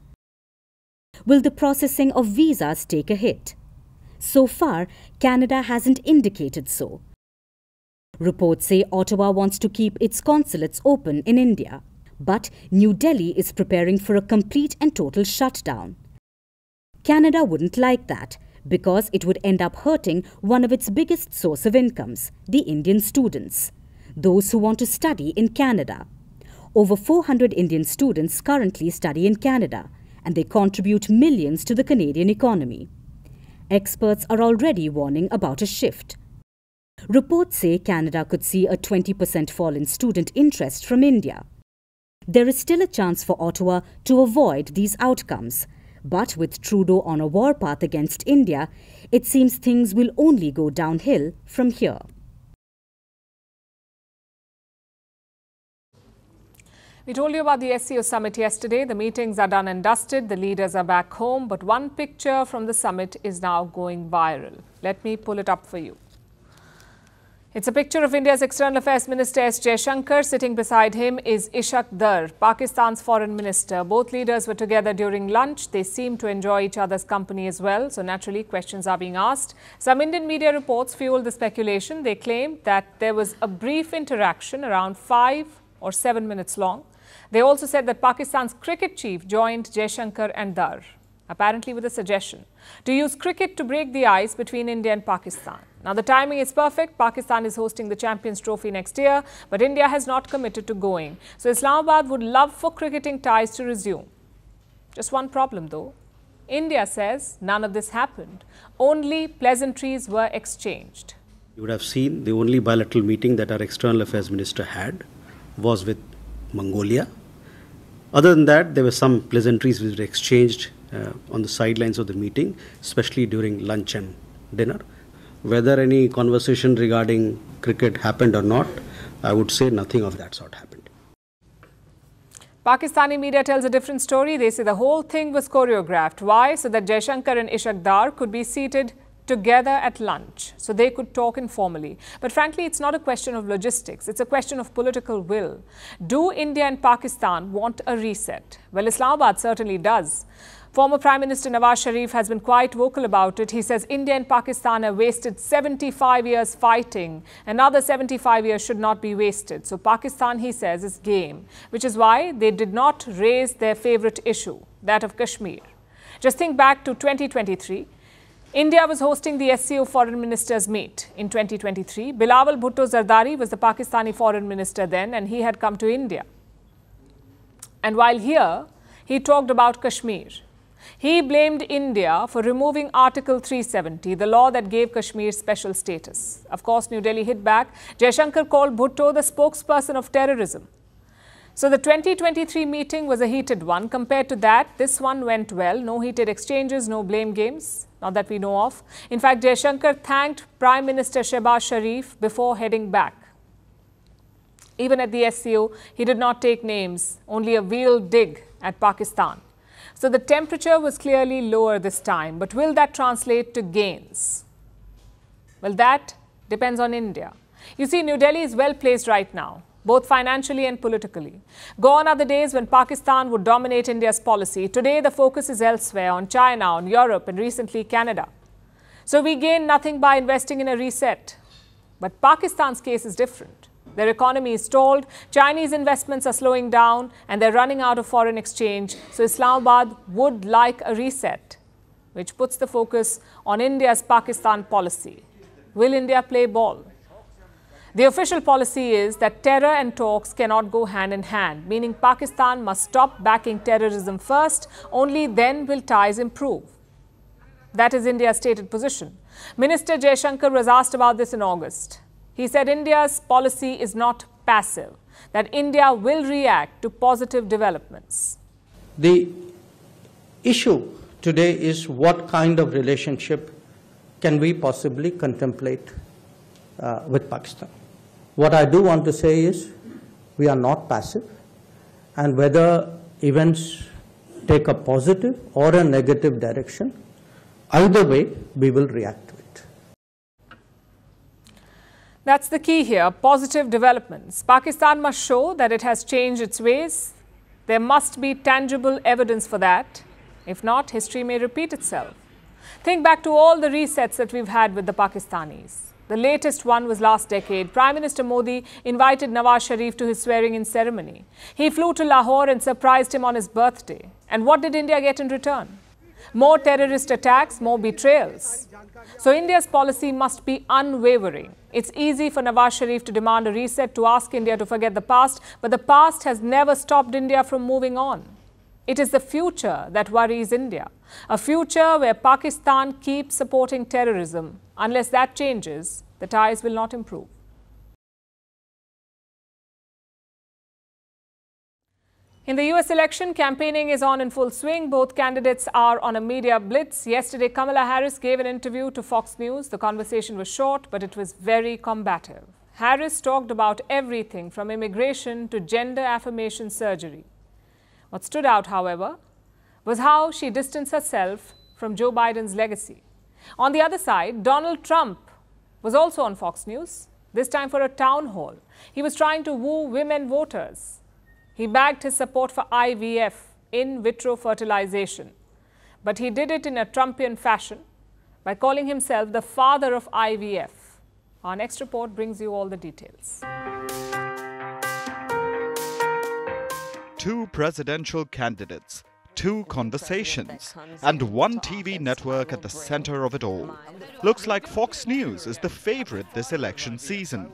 Will the processing of visas take a hit? So far, Canada hasn't indicated so. Reports say Ottawa wants to keep its consulates open in India, but New Delhi is preparing for a complete and total shutdown. Canada wouldn't like that because it would end up hurting one of its biggest source of incomes, the Indian students, those who want to study in Canada. Over 400 Indian students currently study in Canada, and they contribute millions to the Canadian economy. Experts are already warning about a shift. Reports say Canada could see a 20% fall in student interest from India. There is still a chance for Ottawa to avoid these outcomes, but with Trudeau on a war path against India, it seems things will only go downhill from here. We told you about the SCO summit yesterday. The meetings are done and dusted. The leaders are back home. But one picture from the summit is now going viral. Let me pull it up for you. It's a picture of India's External Affairs Minister S. Jaishankar. Sitting beside him is Ishaq Dar, Pakistan's foreign minister. Both leaders were together during lunch. They seem to enjoy each other's company as well. So naturally, questions are being asked. Some Indian media reports fueled the speculation. They claimed that there was a brief interaction around 5 or 7 minutes long. They also said that Pakistan's cricket chief joined Jaishankar and Dar, apparently with a suggestion to use cricket to break the ice between India and Pakistan. Now, the timing is perfect. Pakistan is hosting the Champions Trophy next year, but India has not committed to going. So, Islamabad would love for cricketing ties to resume. Just one problem, though. India says none of this happened. Only pleasantries were exchanged. You would have seen the only bilateral meeting that our External Affairs Minister had was with Mongolia. Other than that, there were some pleasantries which were exchanged on the sidelines of the meeting, especially during lunch and dinner. Whether any conversation regarding cricket happened or not, I would say nothing of that sort happened. Pakistani media tells a different story. They say the whole thing was choreographed. Why? So that Jaishankar and Ishaq Dar could be seated together at lunch, so they could talk informally. But frankly, it's not a question of logistics. It's a question of political will. Do India and Pakistan want a reset? Well, Islamabad certainly does. Former Prime Minister Nawaz Sharif has been quite vocal about it. He says India and Pakistan have wasted 75 years fighting. Another 75 years should not be wasted. So Pakistan, he says, is game, which is why they did not raise their favorite issue, that of Kashmir. Just think back to 2023. India was hosting the SCO Foreign Ministers meet in 2023. Bilawal Bhutto Zardari was the Pakistani Foreign Minister then, and he had come to India. And while here, he talked about Kashmir. He blamed India for removing Article 370, the law that gave Kashmir special status. Of course, New Delhi hit back. Jaishankar called Bhutto the spokesperson of terrorism. So the 2023 meeting was a heated one. Compared to that, this one went well. No heated exchanges, no blame games, not that we know of. In fact, Jaishankar thanked Prime Minister Shehbaz Sharif before heading back. Even at the SCO, he did not take names, only a veiled dig at Pakistan. So the temperature was clearly lower this time. But will that translate to gains? Well, that depends on India. You see, New Delhi is well placed right now, both financially and politically. Gone are the days when Pakistan would dominate India's policy. Today, the focus is elsewhere, on China, on Europe, and recently Canada. So we gain nothing by investing in a reset. But Pakistan's case is different. Their economy is stalled, Chinese investments are slowing down, and they're running out of foreign exchange. So Islamabad would like a reset, which puts the focus on India's Pakistan policy. Will India play ball? The official policy is that terror and talks cannot go hand in hand, meaning Pakistan must stop backing terrorism first, only then will ties improve. That is India's stated position. Minister Jaishankar was asked about this in August. He said India's policy is not passive, that India will react to positive developments. The issue today is what kind of relationship can we possibly contemplate with Pakistan. What I do want to say is we are not passive, and whether events take a positive or a negative direction, either way we will react to it. That's the key here, positive developments. Pakistan must show that it has changed its ways. There must be tangible evidence for that. If not, history may repeat itself. Think back to all the resets that we've had with the Pakistanis. The latest one was last decade. Prime Minister Modi invited Nawaz Sharif to his swearing-in ceremony. He flew to Lahore and surprised him on his birthday. And what did India get in return? More terrorist attacks, more betrayals. So India's policy must be unwavering. It's easy for Nawaz Sharif to demand a reset, to ask India to forget the past, but the past has never stopped India from moving on. It is the future that worries India. A future where Pakistan keeps supporting terrorism. Unless that changes, the ties will not improve. In the US election, campaigning is on in full swing. Both candidates are on a media blitz. Yesterday, Kamala Harris gave an interview to Fox News. The conversation was short, but it was very combative. Harris talked about everything from immigration to gender affirmation surgery. What stood out, however, was how she distanced herself from Joe Biden's legacy. On the other side, Donald Trump was also on Fox News, this time for a town hall. He was trying to woo women voters. He bagged his support for IVF, in vitro fertilization. But he did it in a Trumpian fashion by calling himself the father of IVF. Our next report brings you all the details. Two presidential candidates, two conversations, and one TV network at the center of it all. Looks like Fox News is the favorite this election season.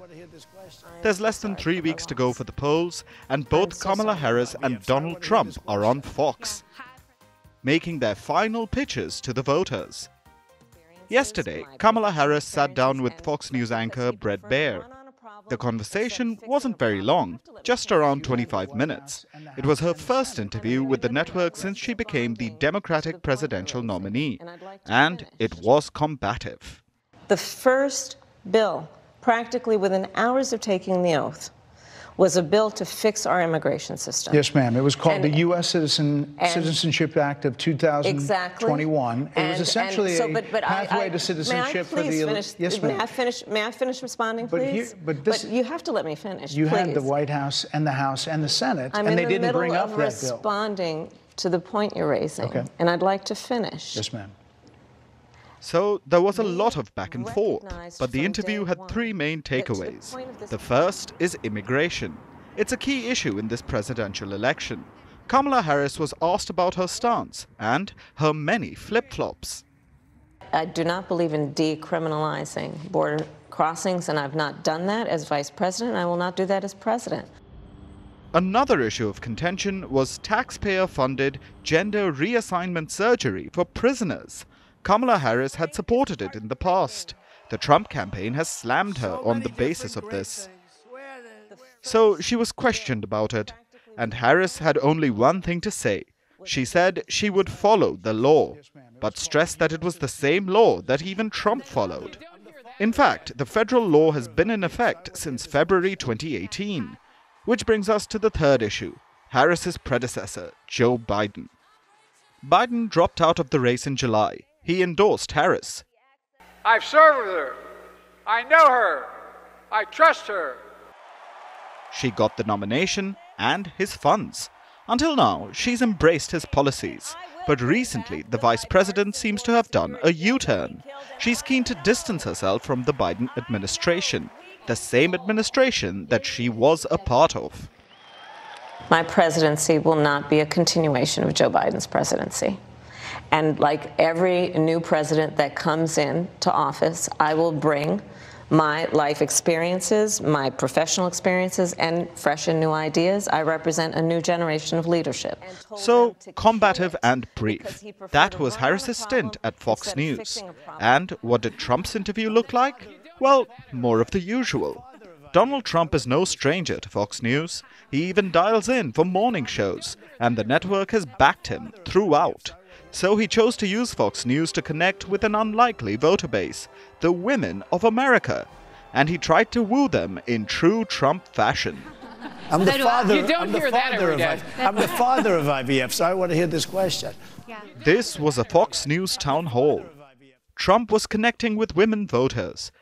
There's less than 3 weeks to go for the polls, and both Kamala Harris and Donald Trump are on Fox, making their final pitches to the voters. Yesterday, Kamala Harris sat down with Fox News anchor Bret Baier. The conversation wasn't very long, just around 25 minutes. It was her first interview with the network since she became the Democratic presidential nominee, and it was combative. The first bill, practically within hours of taking the oath, was a bill to fix our immigration system. Yes, ma'am. It was called the U.S. Citizenship Act of 2021. Exactly. It was essentially a pathway to citizenship for the... Yes, ma'am. May I finish responding, please? But you have to let me finish, You please. had the White House and the House and the Senate, and they didn't bring up that bill. I'm in the middle of responding to the point you're raising, and I'd like to finish. Yes, ma'am. So there was a lot of back and forth, but the interview had three main takeaways. The first is immigration. It's a key issue in this presidential election. Kamala Harris was asked about her stance and her many flip-flops. I do not believe in decriminalizing border crossings, and I've not done that as vice president, and I will not do that as president. Another issue of contention was taxpayer-funded gender reassignment surgery for prisoners. Kamala Harris had supported it in the past. The Trump campaign has slammed her on the basis of this. So she was questioned about it, and Harris had only one thing to say. She said she would follow the law, but stressed that it was the same law that even Trump followed. In fact, the federal law has been in effect since February 2018. Which brings us to the third issue, Harris's predecessor, Joe Biden. Biden dropped out of the race in July. He endorsed Harris. I've served with her. I know her. I trust her. She got the nomination and his funds. Until now, she's embraced his policies. But recently, the vice president seems to have done a U-turn. She's keen to distance herself from the Biden administration. the same administration that she was a part of. My presidency will not be a continuation of Joe Biden's presidency. And like every new president that comes into office, I will bring my life experiences, my professional experiences, and fresh and new ideas. I represent a new generation of leadership. So, combative and brief. That was Harris's stint at Fox News. And what did Trump's interview look like? Well, more of the usual. Donald Trump is no stranger to Fox News. He even dials in for morning shows, and the network has backed him throughout. So he chose to use Fox News to connect with an unlikely voter base, the women of America. And he tried to woo them in true Trump fashion. I'm the father. You don't hear that every day. I'm the father of IVF, so I want to hear this question. This was a Fox News town hall. Trump was connecting with women voters.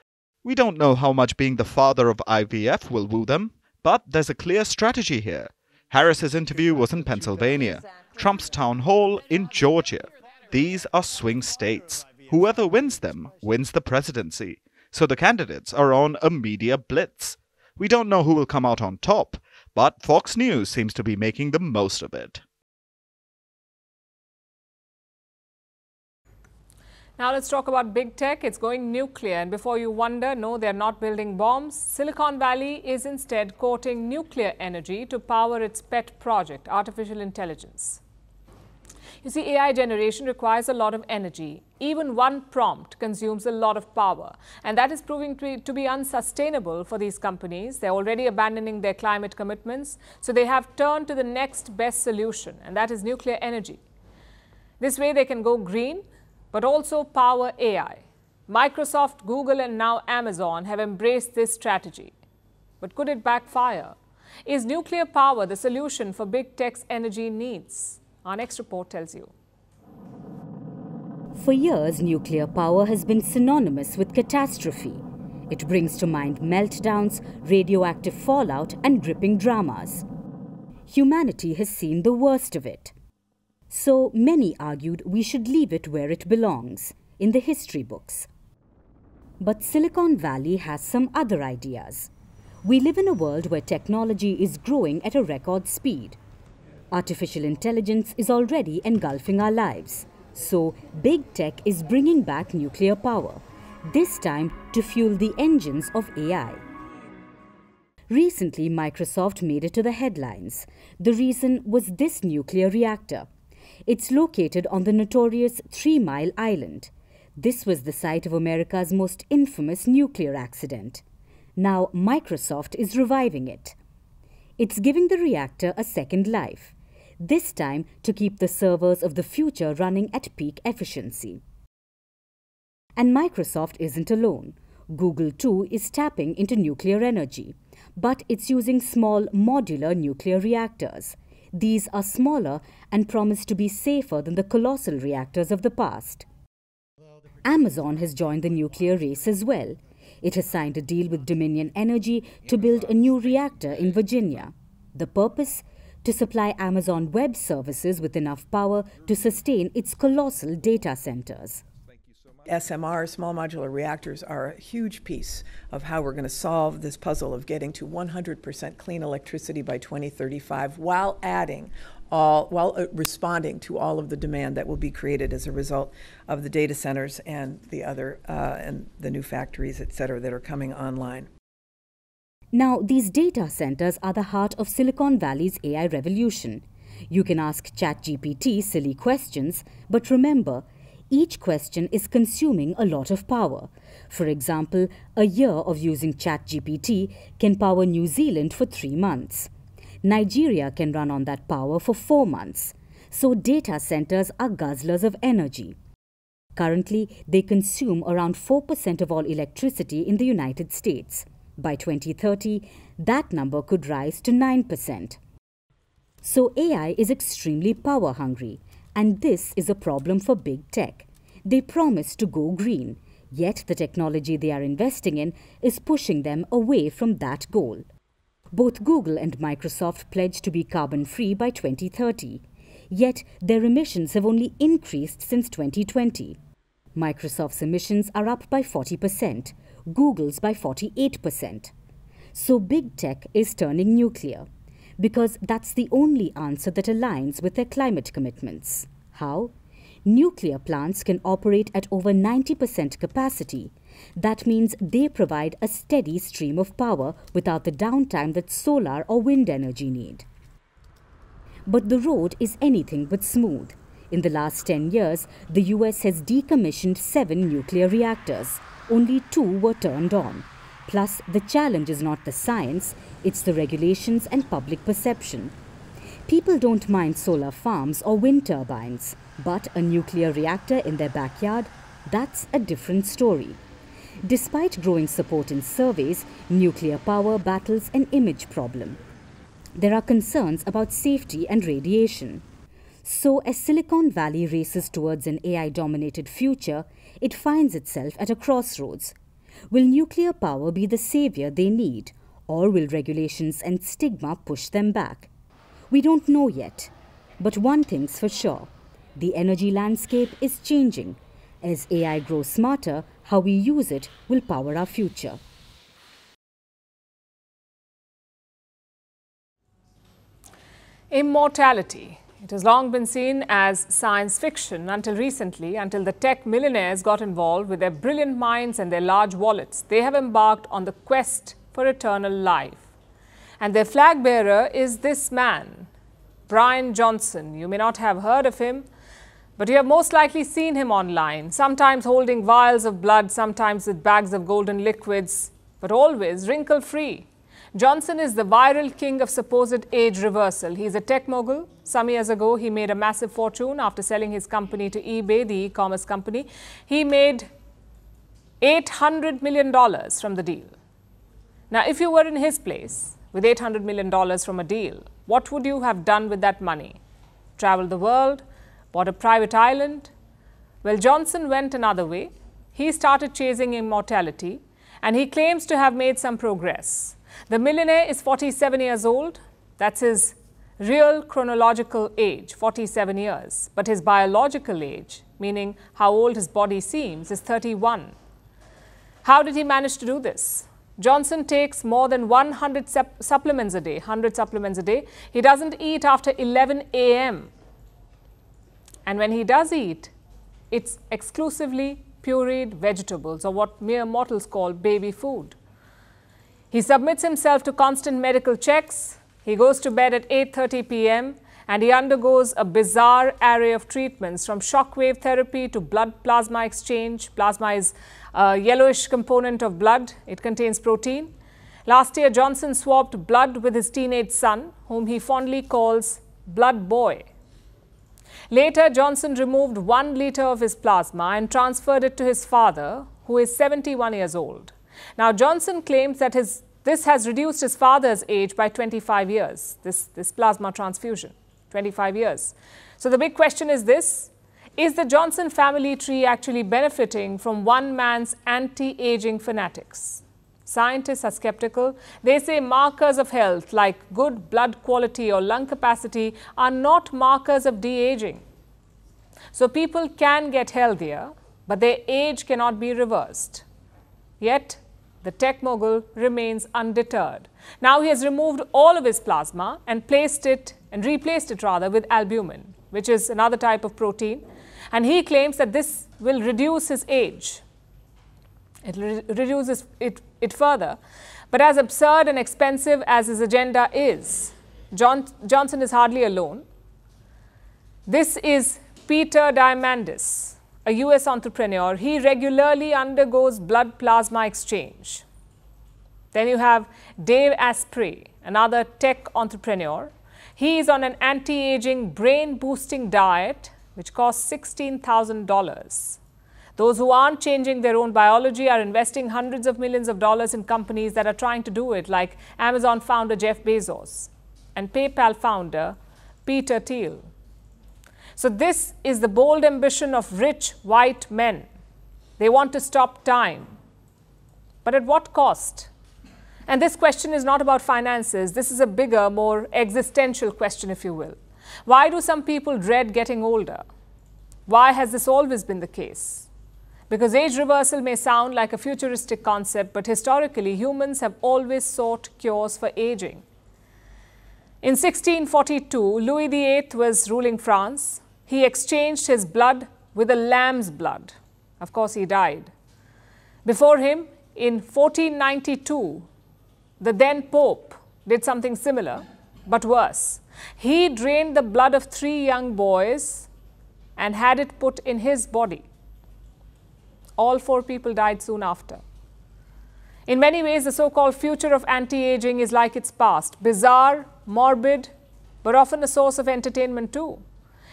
We don't know how much being the father of IVF will woo them, but there's a clear strategy here. Harris's interview was in Pennsylvania, Trump's town hall in Georgia. These are swing states. Whoever wins them wins the presidency. So the candidates are on a media blitz. We don't know who will come out on top, but Fox News seems to be making the most of it. Now let's talk about big tech. It's going nuclear. And before you wonder, no, they're not building bombs. Silicon Valley is instead courting nuclear energy to power its pet project, artificial intelligence. You see, AI generation requires a lot of energy. Even one prompt consumes a lot of power. And that is proving to be unsustainable for these companies. They're already abandoning their climate commitments. So they have turned to the next best solution, and that is nuclear energy. This way they can go green, but also power AI. Microsoft, Google, and now Amazon have embraced this strategy. But could it backfire? Is nuclear power the solution for big tech's energy needs? Our next report tells you. For years, nuclear power has been synonymous with catastrophe. It brings to mind meltdowns, radioactive fallout, and gripping dramas. Humanity has seen the worst of it. So many argued we should leave it where it belongs, in the history books. But Silicon Valley has some other ideas. We live in a world where technology is growing at a record speed. Artificial intelligence is already engulfing our lives. So big tech is bringing back nuclear power, this time to fuel the engines of AI. Recently, Microsoft made it to the headlines. The reason was this nuclear reactor. It's located on the notorious 3 Mile Island. This was the site of America's most infamous nuclear accident. Now Microsoft is reviving it. It's giving the reactor a second life, this time to keep the servers of the future running at peak efficiency. And Microsoft isn't alone. Google too is tapping into nuclear energy, but it's using small modular nuclear reactors. These are smaller and promise to be safer than the colossal reactors of the past. Amazon has joined the nuclear race as well. It has signed a deal with Dominion Energy to build a new reactor in Virginia. The purpose? To supply Amazon Web Services with enough power to sustain its colossal data centers. SMR, small modular reactors, are a huge piece of how we're going to solve this puzzle of getting to 100% clean electricity by 2035 while responding to all of the demand that will be created as a result of the data centers and the other and the new factories, et cetera, that are coming online. Now, these data centers are the heart of Silicon Valley's AI revolution. You can ask ChatGPT silly questions, but remember, each question is consuming a lot of power. For example, a year of using ChatGPT can power New Zealand for 3 months. Nigeria can run on that power for 4 months. So data centers are guzzlers of energy. Currently, they consume around 4% of all electricity in the United States. By 2030, that number could rise to 9%. So AI is extremely power hungry. And this is a problem for big tech. They promise to go green, yet the technology they are investing in is pushing them away from that goal. Both Google and Microsoft pledged to be carbon-free by 2030, yet their emissions have only increased since 2020. Microsoft's emissions are up by 40%, Google's by 48%. So big tech is turning nuclear, because that's the only answer that aligns with their climate commitments. How? Nuclear plants can operate at over 90% capacity. That means they provide a steady stream of power without the downtime that solar or wind energy need. But the road is anything but smooth. In the last 10 years, the US has decommissioned 7 nuclear reactors. Only 2 were turned on. Plus, the challenge is not the science, it's the regulations and public perception. People don't mind solar farms or wind turbines, but a nuclear reactor in their backyard, that's a different story. Despite growing support in surveys, nuclear power battles an image problem. There are concerns about safety and radiation. So as Silicon Valley races towards an AI-dominated future, it finds itself at a crossroads. Will nuclear power be the savior they need, or will regulations and stigma push them back? We don't know yet. But one thing's for sure. The energy landscape is changing. As AI grows smarter, how we use it will power our future. Immortality. It has long been seen as science fiction until recently, until the tech millionaires got involved with their brilliant minds and their large wallets. They have embarked on the quest for eternal life. And their flag bearer is this man, Brian Johnson. You may not have heard of him, but you have most likely seen him online, sometimes holding vials of blood, sometimes with bags of golden liquids, but always wrinkle-free. Johnson is the viral king of supposed age reversal. He's a tech mogul. Some years ago, he made a massive fortune after selling his company to eBay, the e-commerce company. He made $800 million from the deal. Now, if you were in his place with $800 million from a deal, what would you have done with that money? Traveled the world? Bought a private island? Well, Johnson went another way. He started chasing immortality, and he claims to have made some progress. The millionaire is 47 years old. That's his real chronological age, 47 years. But his biological age, meaning how old his body seems, is 31. How did he manage to do this? Johnson takes more than 100 supplements a day, 100 supplements a day. He doesn't eat after 11 a.m. And when he does eat, it's exclusively pureed vegetables, or what mere mortals call baby food. He submits himself to constant medical checks. He goes to bed at 8:30 p.m. and he undergoes a bizarre array of treatments, from shockwave therapy to blood plasma exchange. Plasma is a yellowish component of blood. It contains protein. Last year, Johnson swapped blood with his teenage son, whom he fondly calls Blood Boy. Later, Johnson removed 1 liter of his plasma and transferred it to his father, who is 71 years old. Now, Johnson claims that this has reduced his father's age by 25 years, this plasma transfusion, 25 years. So the big question is this: is the Johnson family tree actually benefiting from one man's anti-aging fanatics? Scientists are skeptical. They say markers of health like good blood quality or lung capacity are not markers of de-aging. So people can get healthier, but their age cannot be reversed. Yet, the tech mogul remains undeterred. Now he has removed all of his plasma and replaced it with albumin, which is another type of protein. And he claims that this will reduce his age. It reduces it further. But as absurd and expensive as his agenda is, Johnson is hardly alone. This is Peter Diamandis, a US entrepreneur. He regularly undergoes blood plasma exchange. Then you have Dave Asprey, another tech entrepreneur. He is on an anti-aging brain-boosting diet, which costs $16,000. Those who aren't changing their own biology are investing hundreds of millions of dollars in companies that are trying to do it, like Amazon founder Jeff Bezos and PayPal founder Peter Thiel. So this is the bold ambition of rich white men. They want to stop time. But at what cost? And this question is not about finances. This is a bigger, more existential question, if you will. Why do some people dread getting older? Why has this always been the case? Because age reversal may sound like a futuristic concept, but historically humans have always sought cures for aging. In 1642, Louis VIII was ruling France. He exchanged his blood with a lamb's blood. Of course, he died. Before him, in 1492, the then Pope did something similar, but worse. He drained the blood of 3 young boys and had it put in his body. All 4 people died soon after. In many ways, the so-called future of anti-aging is like its past, bizarre, morbid, but often a source of entertainment too.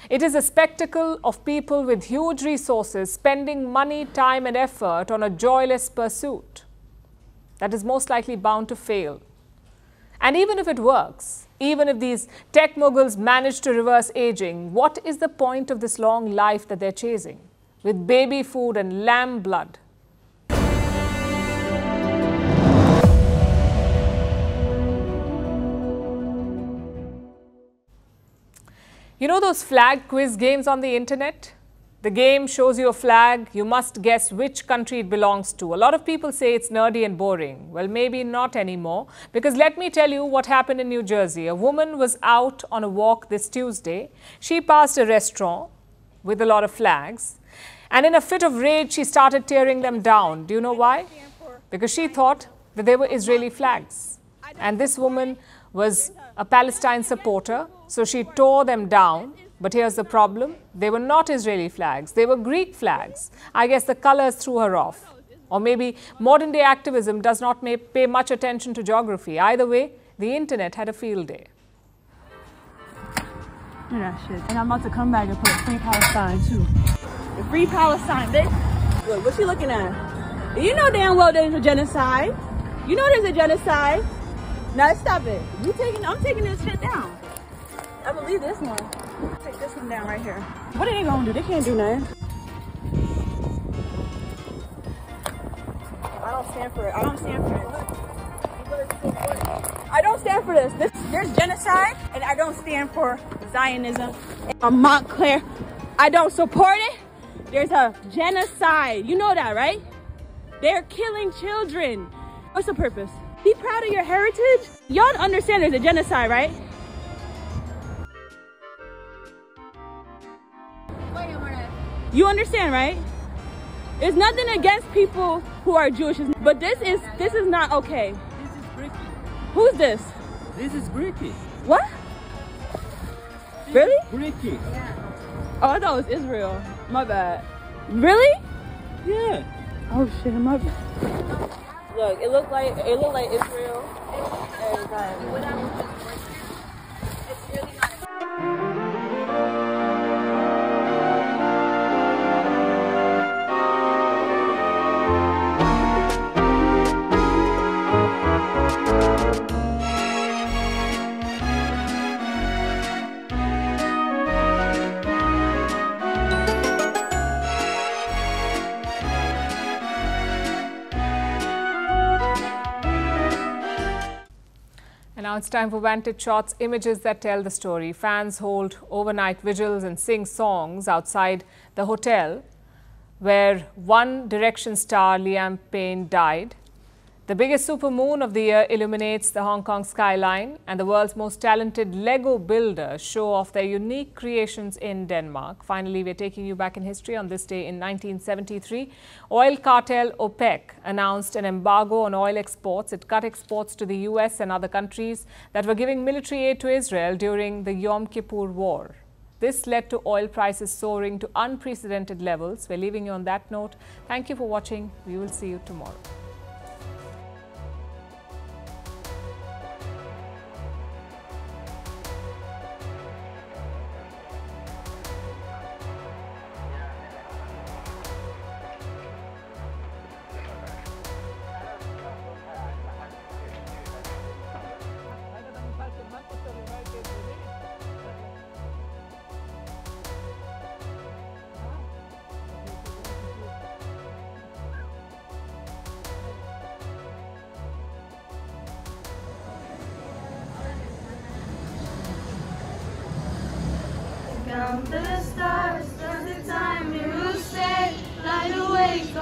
It is a spectacle of people with huge resources spending money, time and effort on a joyless pursuit that is most likely bound to fail. And even if it works, even if these tech moguls manage to reverse aging, what is the point of this long life that they're chasing with baby food and lamb blood? You know those flag quiz games on the internet? The game shows you a flag, you must guess which country it belongs to. A lot of people say it's nerdy and boring. Well, maybe not anymore, because let me tell you what happened in New Jersey. A woman was out on a walk this Tuesday. She passed a restaurant with a lot of flags, and in a fit of rage, she started tearing them down. Do you know why? Because she thought that they were Israeli flags. And this woman was a Palestine supporter, so she tore them down. But here's the problem. They were not Israeli flags. They were Greek flags. I guess the colors threw her off. Or maybe modern-day activism does not pay much attention to geography. Either way, the internet had a field day. Look at that shit. And I'm about to come back and put Free Palestine, too. The Free Palestine, bitch. Look, what you looking at? You know damn well there's a genocide. You know there's a genocide. Now stop it. I'm taking this shit down. I believe this one. Take this one down right here. What are they gonna do? They can't do nothing. I don't stand for it. I don't stand for it. I don't stand for this. There's genocide, and I don't stand for Zionism. And Montclair, I don't support it. There's a genocide. You know that, right? They're killing children. What's the purpose? Be proud of your heritage. Y'all understand there's a genocide, right? You understand, right? There's nothing against people who are Jewish, but this is not okay. This is Greek. Who's this? This is Greek. What? Really? Greek. Yeah. Oh, I thought it was Israel. My bad. Really? Yeah. Oh shit, my bad. Look, it looked like Israel. It's really not. Now it's time for Vantage Shots, images that tell the story. Fans hold overnight vigils and sing songs outside the hotel where One Direction star Liam Payne died. The biggest supermoon of the year illuminates the Hong Kong skyline, and the world's most talented Lego builders show off their unique creations in Denmark. Finally, we're taking you back in history. On this day in 1973, oil cartel OPEC announced an embargo on oil exports. It cut exports to the US and other countries that were giving military aid to Israel during the Yom Kippur War. This led to oil prices soaring to unprecedented levels. We're leaving you on that note. Thank you for watching. We will see you tomorrow. Count the stars, count the time, we will stay, light awake.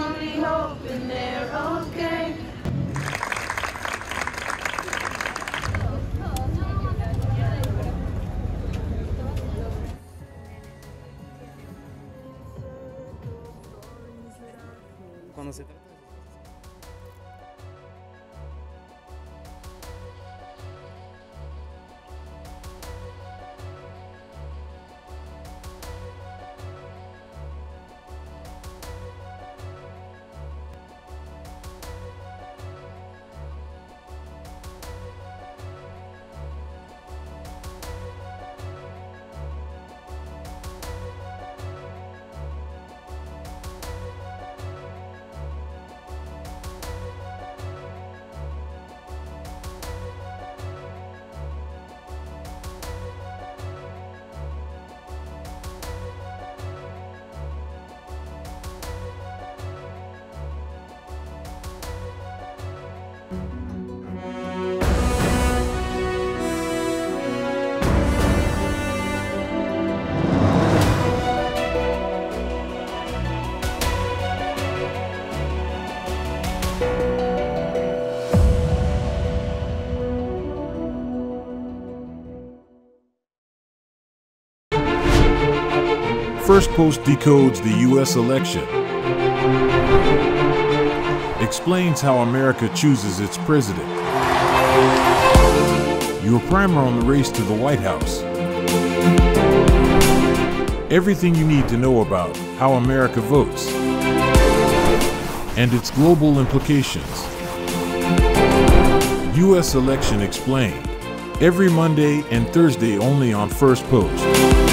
Firstpost decodes the U.S. election, explains how America chooses its president, your primer on the race to the White House, everything you need to know about how America votes, and its global implications. U.S. Election Explained, every Monday and Thursday only on Firstpost.